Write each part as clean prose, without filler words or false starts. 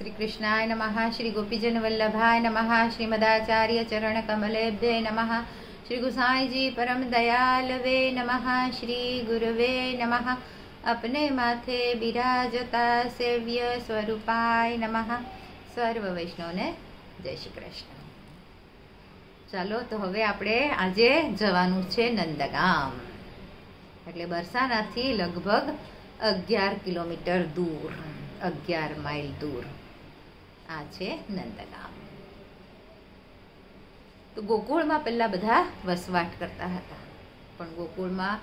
श्री कृष्णाय नमः। श्री गोपीजन वल्लभाय नमः। श्रीमदाचार्य चरण कमलेभ्ये नमः। श्री गुसाई जी परम दयालवे नमः। श्री गुरुवे नमः। अपने माथे बिराजता सेव्य स्वरूपाय नमः। सर्व वैष्णवने जय श्री कृष्ण। ચાલો તો હવે આપણે આજે જવાનું છે નંદગામ, એટલે બરસાનાથી લગભગ 11 કિલોમીટર દૂર, 11 માઇલ દૂર આ છે નંદગામ. તો ગોકુળમાં પહેલા બધા વસવાટ કરતા હતા, પણ ગોકુળમાં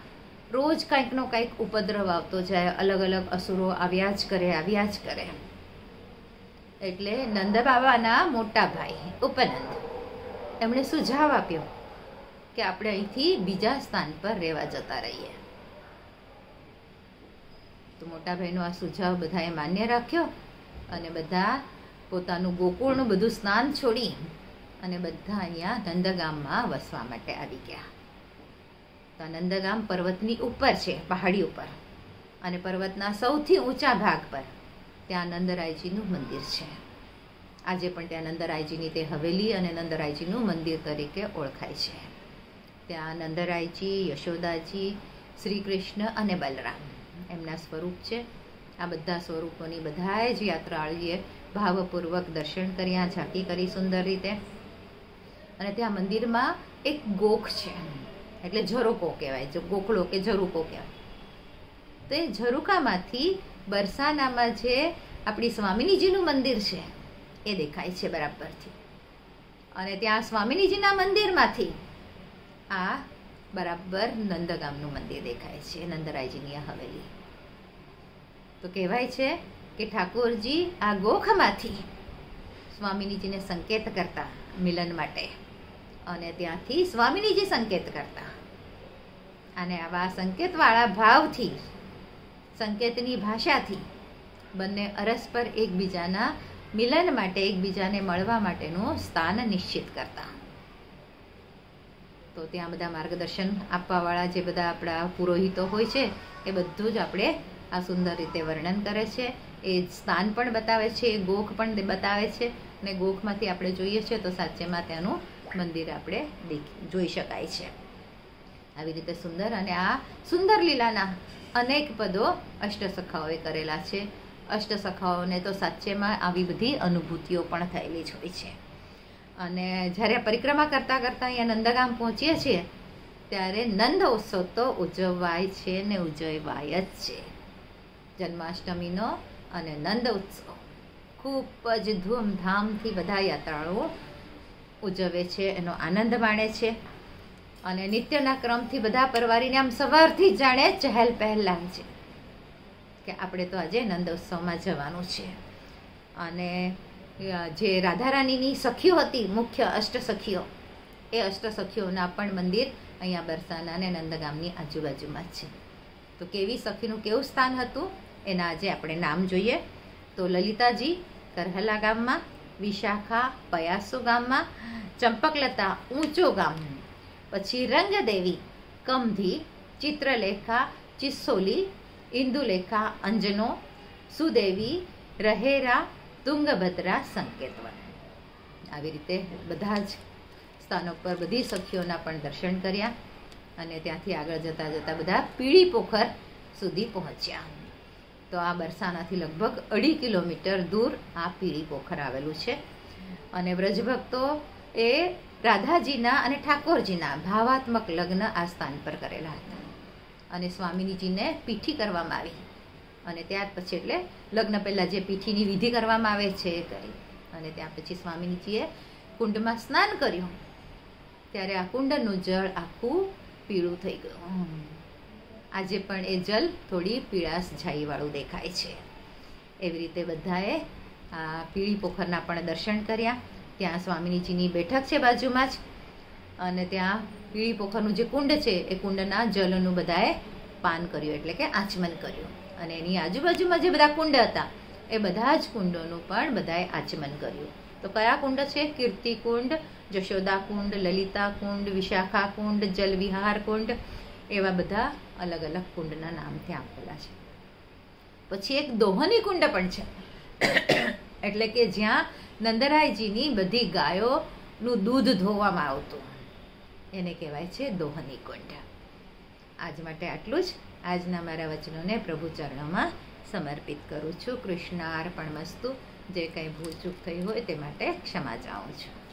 રોજ કંઈકનો કંઈક ઉપદ્રવ આવતો જાય, અલગ અલગ અસુરો આવ્યા જ કરે. એટલે નંદ બાબાના મોટા ભાઈ ઉપનંદ એમણે સુઝાવ આપ્યો કે આપણે અહીંથી બીજા સ્થાન પર રહેવા જતા રહીએ. તો મોટા ભાઈનો આ સુઝાવ બધાએ માન્ય રાખ્યો અને બધા પોતાનું ગોકુળનું બધું સ્નાન છોડી અને બધા અહીંયા નંદગામમાં વસવા માટે આવી ગયા. તો નંદગામ પર્વતની ઉપર છે, પહાડી ઉપર, અને પર્વતના સૌથી ઊંચા ભાગ પર ત્યાં નંદરાયજીનું મંદિર છે. આજે પણ ત્યાં નંદરાયજીની તે હવેલી અને નંદરાયજીનું મંદિર તરીકે ઓળખાય છે. ત્યાં નંદરાયજી, યશોદાજી, શ્રી કૃષ્ણ અને બલરામ એમના સ્વરૂપ છે. આ બધા સ્વરૂપોની બધાએ જ યાત્રાળુએ ભાવપૂર્વક દર્શન કર્યા, ઝાંકી કરી સુંદર રીતે. અને ત્યાં મંદિરમાં એક ગોખ છે, એટલે ઝરૂકો કહેવાય, ગોખલો કે ઝરૂકો કહેવાય. તો એ ઝરૂકામાંથી બરસાનામાં જે આપણી સ્વામિનીજીનું મંદિર છે એ દેખાય છે બરાબરથી. અને ત્યાં સ્વામિનીજીના મંદિરમાંથી આ બરાબર નંદગામનું મંદિર દેખાય છે, નંદરાયજીની આ હવેલી. તો કહેવાય છે કે ઠાકોરજી આ ગોખમાંથી સ્વામિનીજીને સંકેત કરતા મિલન માટે, અને ત્યાંથી સ્વામિનીજી સંકેત કરતા. અને આવા સંકેતવાળા ભાવથી, સંકેતની ભાષાથી બંને અરસ્પર એકબીજાના મિલન માટે, એકબીજાને મળવા માટેનું સ્થાન નિશ્ચિત કરતા. તો ત્યાં બધા માર્ગદર્શન આપવાવાળા જે બધા આપણા પુરોહિતો હોય છે એ બધું જ આપણે આ સુંદર રીતે વર્ણન કરે છે. એ સ્થાન પણ બતાવે છે, એ ગોખ પણ બતાવે છે. અને ગોખમાંથી આપણે જોઈએ છીએ તો સાચેમાં ત્યાંનું મંદિર આપણે જોઈ શકાય છે. આવી રીતે સુંદર. અને આ સુંદર લીલાના અનેક પદો અષ્ટસખાઓએ કરેલા છે. અષ્ટસખાઓને તો સાચેમાં આવી બધી અનુભૂતિઓ પણ થયેલી જ હોય છે. અને જ્યારે પરિક્રમા કરતાં કરતાં અહીંયા નંદગામ પહોંચીએ છીએ ત્યારે નંદ ઉત્સવ તો ઉજવાય છે ને ઉજવાય જ છે. જન્માષ્ટમીનો અને નંદ ઉત્સવ ખૂબ જ ધૂમધામથી બધા યાત્રાળુઓ ઉજવે છે, એનો આનંદ માણે છે. અને નિત્યના ક્રમથી બધા પરવારીને આમ સવારથી જાણે ચહેલ પહેલ લાગે છે કે આપણે તો આજે નંદ ઉત્સવમાં જવાનું છે. અને જે રાધારાણીની સખીઓ હતી, મુખ્ય અષ્ટસખીઓ, એ અષ્ટસખીઓના પણ મંદિર અહીંયા બરસાના અને નંદગામની આજુબાજુમાં જ છે. તો કેવી સખીનું કેવું સ્થાન હતું એના આજે આપણે નામ જોઈએ. તો લલિતાજી કરહલા ગામમાં, વિશાખા પયાસુ ગામમાં, ચંપકલતા ઊંચો ગામ, પછી રંગદેવી કમધી, ચિત્રલેખા ચિસ્સોલી, ઇન્દુલેખા અંજનો, સુદેવી રહેરા, તુંગભદ્રા સંકેતવન. આવી રીતે બધા જ સ્થાનો પર બધી સખીઓના પણ દર્શન કર્યા. અને ત્યાંથી આગળ જતાં જતાં બધા પીળી પોખર સુધી પહોંચ્યા. તો આ બરસાનાથી લગભગ 2.5 કિલોમીટર દૂર આ પીળી પોખર આવેલું છે. અને વ્રજભક્તો એ રાધાજીના અને ઠાકોરજીના ભાવાત્મક લગ્ન આ સ્થાન પર કરેલા હતા. અને સ્વામિનીજીને પીઠી કરવામાં આવી. અને ત્યાર પછી એટલે લગ્ન પહેલાં જે પીઠીની વિધિ કરવામાં આવે છે એ કરી. અને ત્યાં પછી સ્વામિનીજીએ કુંડમાં સ્નાન કર્યું ત્યારે આ કુંડનું જળ આખું પીળું થઈ ગયું. આજે પણ એ જલ થોડી પીળાશ છાઈવાળું દેખાય છે. એવી રીતે બધાએ આ પીળી પોખરના પણ દર્શન કર્યા. ત્યાં સ્વામિનીજીની બેઠક છે બાજુમાં જ. અને ત્યાં પીળી પોખરનું જે કુંડ છે એ કુંડના જલનું બધાએ પાન કર્યું, એટલે કે આચમન કર્યું. અને એની આજુબાજુમાં જે બધા કુંડ હતા એ બધા જ કુંડોનું પણ બધાએ આચમન કર્યું. તો કયા કુંડ છે? કીર્તિ કુંડ, જશોદા કુંડ, લલિતા કુંડ, વિશાખા કુંડ, જલવિહાર કુંડ, એવા બધા અલગ અલગ કુંડના નામ ત્યાં આપેલા છે. પછી એક દોહની કુંડ પણ છે, એટલે એટલે કે જ્યાં નંદરાયજીની બધી ગાયોનું દૂધ ધોવામાં આવતું, એને કહેવાય છે દોહની કુંડ. આજ માટે આટલું જ. આજના મારા વચનોને પ્રભુ ચરણોમાં સમર્પિત કરું છું. કૃષ્ણાર્પણમસ્તુ. જે કંઈ ભૂલ ચૂક થઈ હોય તે માટે ક્ષમા ચાહું છું.